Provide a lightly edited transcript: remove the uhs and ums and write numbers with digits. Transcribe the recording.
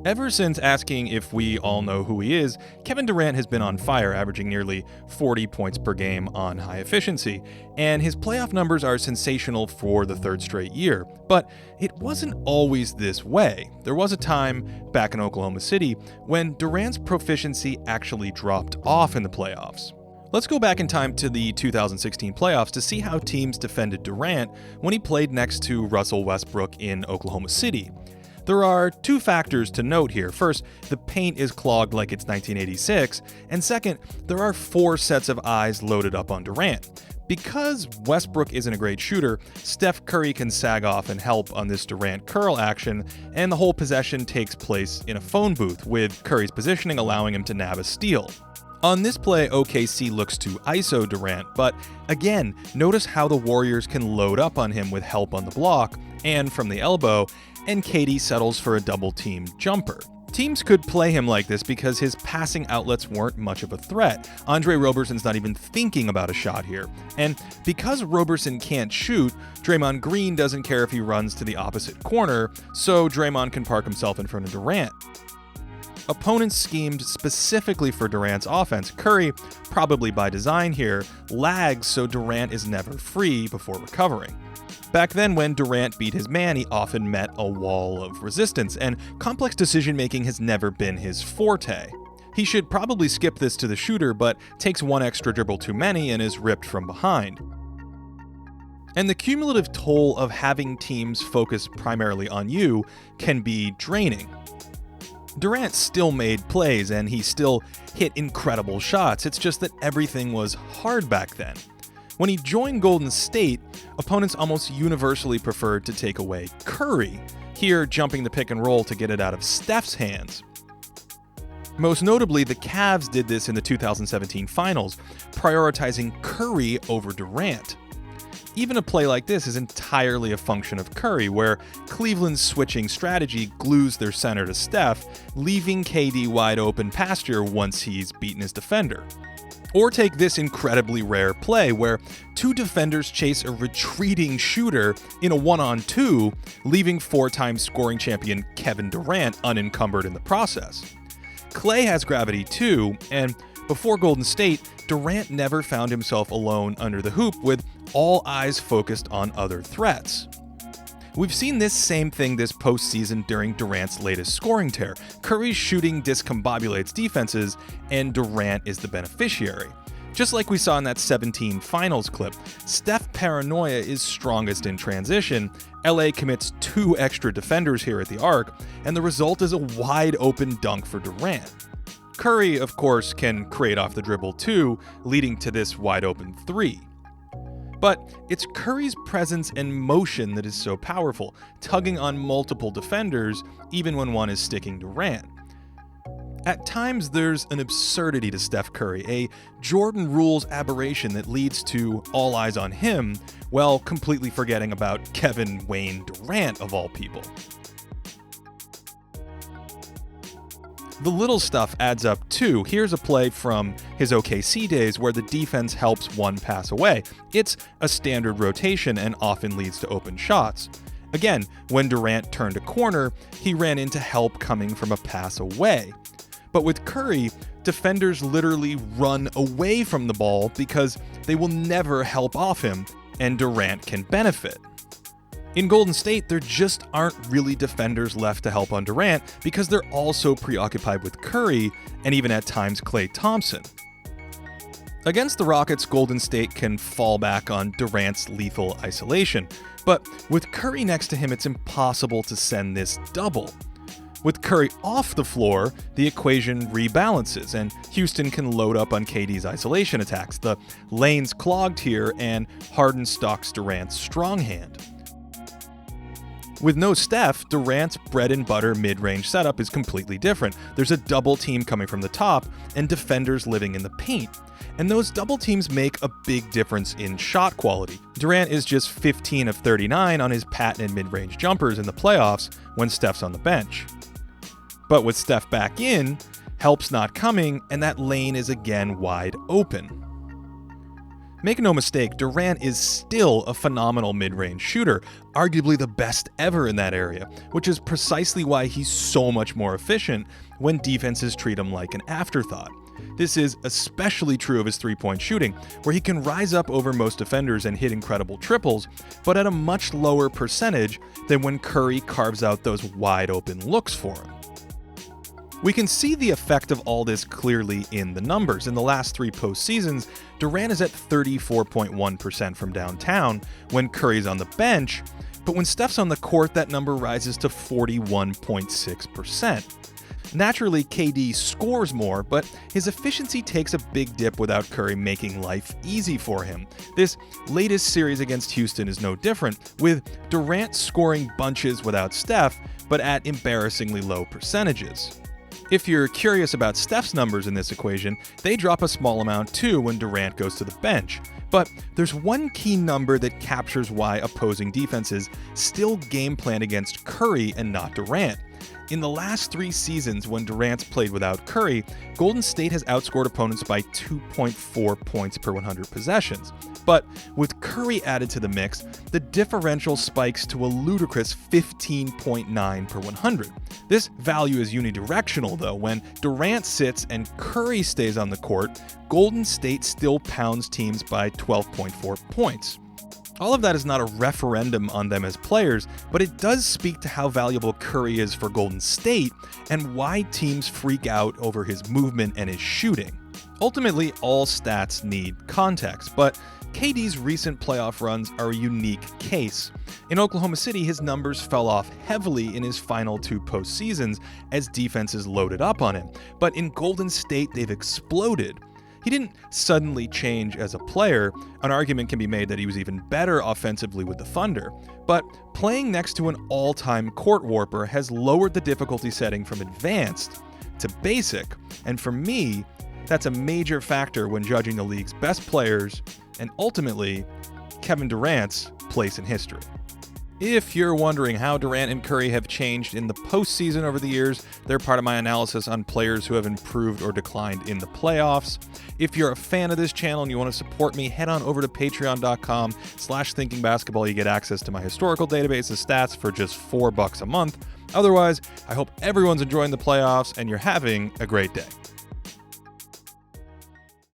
Ever since asking if we all know who he is, Kevin Durant has been on fire, averaging nearly 40 points per game on high efficiency, and his playoff numbers are sensational for the third straight year. But it wasn't always this way. There was a time, back in Oklahoma City, when Durant's proficiency actually dropped off in the playoffs. Let's go back in time to the 2016 playoffs to see how teams defended Durant when he played next to Russell Westbrook in Oklahoma City. There are two factors to note here. First, the paint is clogged like it's 1986, and second, there are 4 sets of eyes loaded up on Durant. Because Westbrook isn't a great shooter, Steph Curry can sag off and help on this Durant curl action, and the whole possession takes place in a phone booth, with Curry's positioning allowing him to nab a steal. On this play, OKC looks to ISO Durant, but again, notice how the Warriors can load up on him with help on the block and from the elbow, and KD settles for a double-team jumper. Teams could play him like this because his passing outlets weren't much of a threat. Andre Roberson's not even thinking about a shot here. And because Roberson can't shoot, Draymond Green doesn't care if he runs to the opposite corner, so Draymond can park himself in front of Durant. Opponents schemed specifically for Durant's offense. Curry, probably by design here, lags so Durant is never free before recovering. Back then, when Durant beat his man, he often met a wall of resistance, and complex decision-making has never been his forte. He should probably skip this to the shooter, but takes one extra dribble too many and is ripped from behind. And the cumulative toll of having teams focus primarily on you can be draining. Durant still made plays, and he still hit incredible shots. It's just that everything was hard back then. When he joined Golden State, opponents almost universally preferred to take away Curry, here jumping the pick and roll to get it out of Steph's hands. Most notably, the Cavs did this in the 2017 finals, prioritizing Curry over Durant. Even a play like this is entirely a function of Curry, where Cleveland's switching strategy glues their center to Steph, leaving KD wide open pasture once he's beaten his defender. Or take this incredibly rare play where 2 defenders chase a retreating shooter in a 1-on-2, leaving 4-time scoring champion Kevin Durant unencumbered in the process. Clay has gravity too, and before Golden State, Durant never found himself alone under the hoop with all eyes focused on other threats. We've seen this same thing this postseason during Durant's latest scoring tear. Curry's shooting discombobulates defenses, and Durant is the beneficiary. Just like we saw in that 17 finals clip, Steph paranoia is strongest in transition. LA commits 2 extra defenders here at the arc, and the result is a wide open dunk for Durant. Curry, of course, can create off the dribble too, leading to this wide open 3. But it's Curry's presence and motion that is so powerful, tugging on multiple defenders even when one is sticking Durant. At times, there's an absurdity to Steph Curry, a Jordan rules aberration that leads to all eyes on him, while completely forgetting about Kevin Wayne Durant of all people. The little stuff adds up too. Here's a play from his OKC days where the defense helps one pass away. It's a standard rotation and often leads to open shots. Again, when Durant turned a corner, he ran into help coming from a pass away. But with Curry, defenders literally run away from the ball because they will never help off him, and Durant can benefit. In Golden State, there just aren't really defenders left to help on Durant because they're all so preoccupied with Curry and even at times Klay Thompson. Against the Rockets, Golden State can fall back on Durant's lethal isolation, but with Curry next to him, it's impossible to send this double. With Curry off the floor, the equation rebalances, and Houston can load up on KD's isolation attacks. The lane's clogged here, and Harden stalks Durant's strong hand. With no Steph, Durant's bread-and-butter mid-range setup is completely different. There's a double team coming from the top, and defenders living in the paint. And those double teams make a big difference in shot quality. Durant is just 15 of 39 on his patented mid-range jumpers in the playoffs when Steph's on the bench. But with Steph back in, help's not coming, and that lane is again wide open. Make no mistake, Durant is still a phenomenal mid-range shooter, arguably the best ever in that area, which is precisely why he's so much more efficient when defenses treat him like an afterthought. This is especially true of his three-point shooting, where he can rise up over most defenders and hit incredible triples, but at a much lower percentage than when Curry carves out those wide-open looks for him. We can see the effect of all this clearly in the numbers. In the last 3 postseasons, Durant is at 34.1% from downtown when Curry's on the bench, but when Steph's on the court, that number rises to 41.6%. Naturally, KD scores more, but his efficiency takes a big dip without Curry making life easy for him. This latest series against Houston is no different, with Durant scoring bunches without Steph, but at embarrassingly low percentages. If you're curious about Steph's numbers in this equation, they drop a small amount too when Durant goes to the bench. But there's one key number that captures why opposing defenses still game plan against Curry and not Durant. In the last 3 seasons when Durant's played without Curry, Golden State has outscored opponents by 2.4 points per 100 possessions. But with Curry added to the mix, the differential spikes to a ludicrous 15.9 per 100. This value is unidirectional though. When Durant sits and Curry stays on the court, Golden State still pounds teams by 12.4 points. All of that is not a referendum on them as players, but it does speak to how valuable Curry is for Golden State and why teams freak out over his movement and his shooting. Ultimately, all stats need context, but KD's recent playoff runs are a unique case. In Oklahoma City, his numbers fell off heavily in his final 2 postseasons as defenses loaded up on him, but in Golden State, they've exploded. He didn't suddenly change as a player. An argument can be made that he was even better offensively with the Thunder. But playing next to an all-time court warper has lowered the difficulty setting from advanced to basic. And for me, that's a major factor when judging the league's best players and ultimately Kevin Durant's place in history. If you're wondering how Durant and Curry have changed in the postseason over the years, they're part of my analysis on players who have improved or declined in the playoffs. If you're a fan of this channel and you want to support me, head on over to patreon.com/thinkingbasketball. You get access to my historical database of stats for just $4 a month. Otherwise, I hope everyone's enjoying the playoffs and you're having a great day.